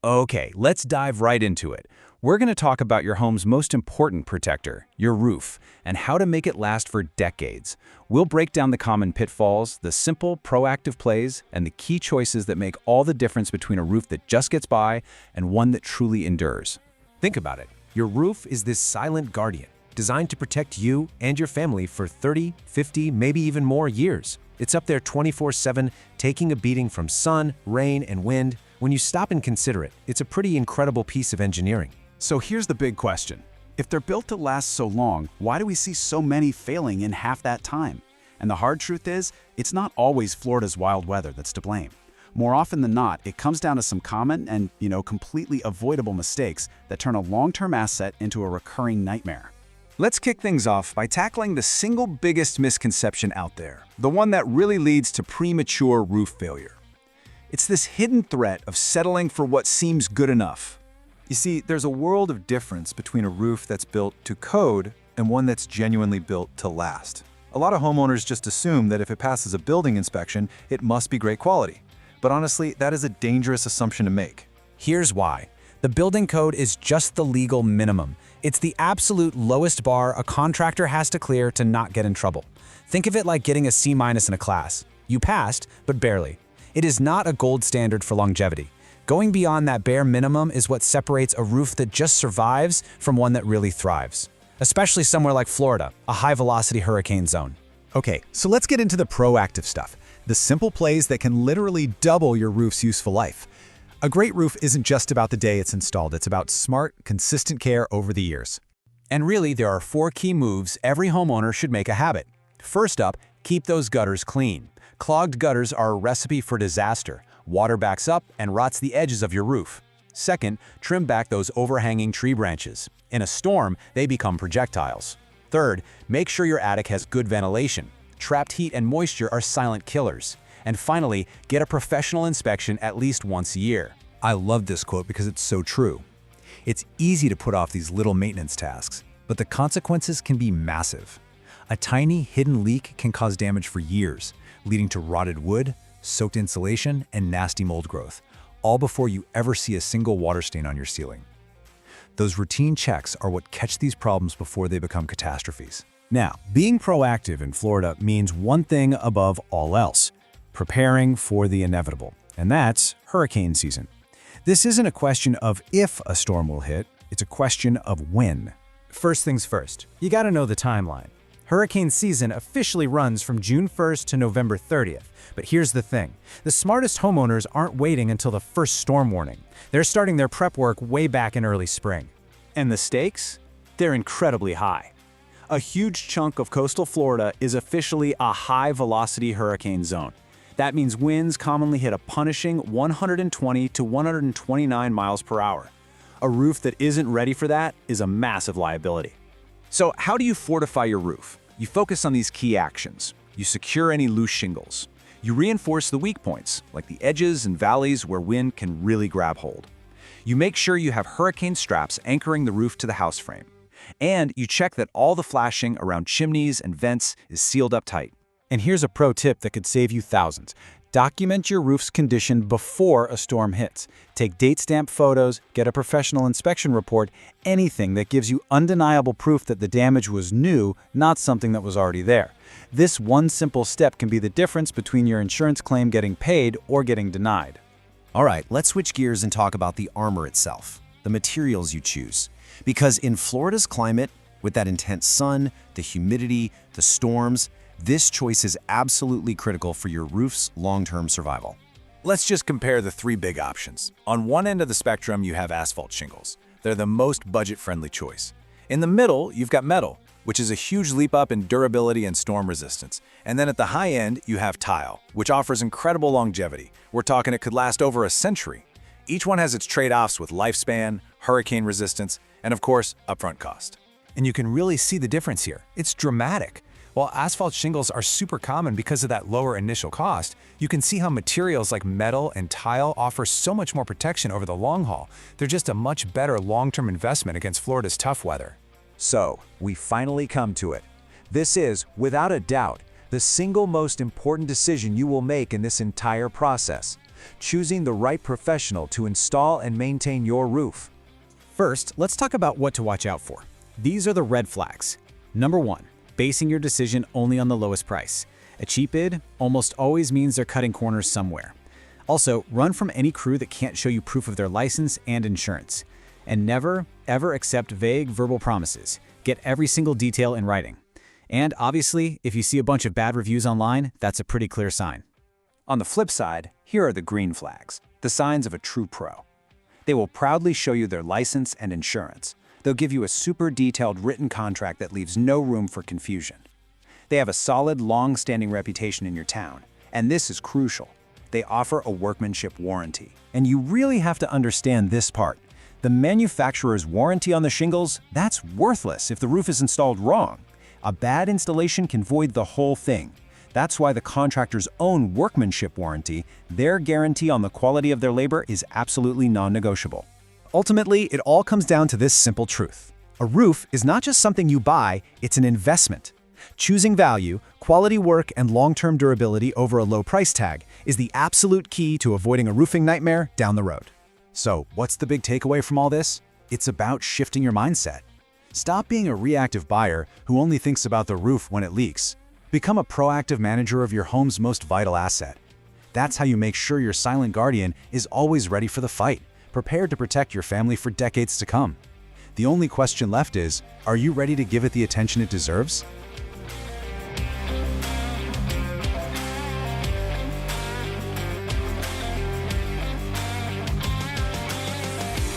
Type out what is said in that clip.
Okay, let's dive right into it. We're going to talk about your home's most important protector, your roof, and how to make it last for decades. We'll break down the common pitfalls, the simple, proactive plays, and the key choices that make all the difference between a roof that just gets by and one that truly endures. Think about it. Your roof is this silent guardian, designed to protect you and your family for 30, 50, maybe even more years. It's up there 24/7, taking a beating from sun, rain, and wind. When you stop and consider it, it's a pretty incredible piece of engineering. So here's the big question. If they're built to last so long, why do we see so many failing in half that time? And the hard truth is, it's not always Florida's wild weather that's to blame. More often than not, it comes down to some common and, completely avoidable mistakes that turn a long-term asset into a recurring nightmare. Let's kick things off by tackling the single biggest misconception out there, the one that really leads to premature roof failure. It's this hidden threat of settling for what seems good enough. You see, there's a world of difference between a roof that's built to code and one that's genuinely built to last. A lot of homeowners just assume that if it passes a building inspection, it must be great quality. But honestly, that is a dangerous assumption to make. Here's why. The building code is just the legal minimum. It's the absolute lowest bar a contractor has to clear to not get in trouble. Think of it like getting a C- in a class. You passed, but barely. It is not a gold standard for longevity. Going beyond that bare minimum is what separates a roof that just survives from one that really thrives. Especially somewhere like Florida, a high-velocity hurricane zone. Okay, so let's get into the proactive stuff. The simple plays that can literally double your roof's useful life. A great roof isn't just about the day it's installed, it's about smart, consistent care over the years. And really, there are 4 key moves every homeowner should make a habit. First up, keep those gutters clean. Clogged gutters are a recipe for disaster. Water backs up and rots the edges of your roof. Second, trim back those overhanging tree branches. In a storm, they become projectiles. Third, make sure your attic has good ventilation. Trapped heat and moisture are silent killers. And finally, get a professional inspection at least once a year. I love this quote because it's so true. It's easy to put off these little maintenance tasks, but the consequences can be massive. A tiny hidden leak can cause damage for years, leading to rotted wood, soaked insulation, and nasty mold growth, all before you ever see a single water stain on your ceiling. Those routine checks are what catch these problems before they become catastrophes. Now, being proactive in Florida means one thing above all else: preparing for the inevitable, and that's hurricane season. This isn't a question of if a storm will hit, it's a question of when. First things first, you gotta know the timeline. Hurricane season officially runs from June 1st to November 30th. But here's the thing. The smartest homeowners aren't waiting until the first storm warning. They're starting their prep work way back in early spring. And the stakes? They're incredibly high. A huge chunk of coastal Florida is officially a high-velocity hurricane zone. That means winds commonly hit a punishing 120 to 129 miles per hour. A roof that isn't ready for that is a massive liability. So how do you fortify your roof? You focus on these key actions. You secure any loose shingles. You reinforce the weak points, like the edges and valleys where wind can really grab hold. You make sure you have hurricane straps anchoring the roof to the house frame. And you check that all the flashing around chimneys and vents is sealed up tight. And here's a pro tip that could save you thousands. Document your roof's condition before a storm hits. Take date-stamped photos, get a professional inspection report, anything that gives you undeniable proof that the damage was new, not something that was already there. This one simple step can be the difference between your insurance claim getting paid or getting denied. All right, let's switch gears and talk about the armor itself, the materials you choose. Because in Florida's climate, with that intense sun, the humidity, the storms, this choice is absolutely critical for your roof's long-term survival. Let's just compare the 3 big options. On one end of the spectrum, you have asphalt shingles. They're the most budget-friendly choice. In the middle, you've got metal, which is a huge leap up in durability and storm resistance. And then at the high end, you have tile, which offers incredible longevity. We're talking it could last over a century. Each one has its trade-offs with lifespan, hurricane resistance, and of course, upfront cost. And you can really see the difference here. It's dramatic. While asphalt shingles are super common because of that lower initial cost, you can see how materials like metal and tile offer so much more protection over the long haul. They're just a much better long-term investment against Florida's tough weather. So, we finally come to it. This is, without a doubt, the single most important decision you will make in this entire process. choosing the right professional to install and maintain your roof. First, let's talk about what to watch out for. These are the red flags. Number 1, basing your decision only on the lowest price. A cheap bid almost always means they're cutting corners somewhere. Also, run from any crew that can't show you proof of their license and insurance. And never, ever accept vague verbal promises. Get every single detail in writing. And obviously, if you see a bunch of bad reviews online, that's a pretty clear sign. On the flip side, here are the green flags, the signs of a true pro. They will proudly show you their license and insurance. They'll give you a super detailed written contract that leaves no room for confusion. They have a solid, long-standing reputation in your town, and this is crucial. They offer a workmanship warranty. And you really have to understand this part. The manufacturer's warranty on the shingles, that's worthless if the roof is installed wrong. A bad installation can void the whole thing. That's why the contractor's own workmanship warranty, their guarantee on the quality of their labor, is absolutely non-negotiable. Ultimately, it all comes down to this simple truth. A roof is not just something you buy, it's an investment. Choosing value, quality work, and long-term durability over a low price tag is the absolute key to avoiding a roofing nightmare down the road. So, what's the big takeaway from all this? It's about shifting your mindset. Stop being a reactive buyer who only thinks about the roof when it leaks. Become a proactive manager of your home's most vital asset. That's how you make sure your silent guardian is always ready for the fight, prepared to protect your family for decades to come. The only question left is, are you ready to give it the attention it deserves?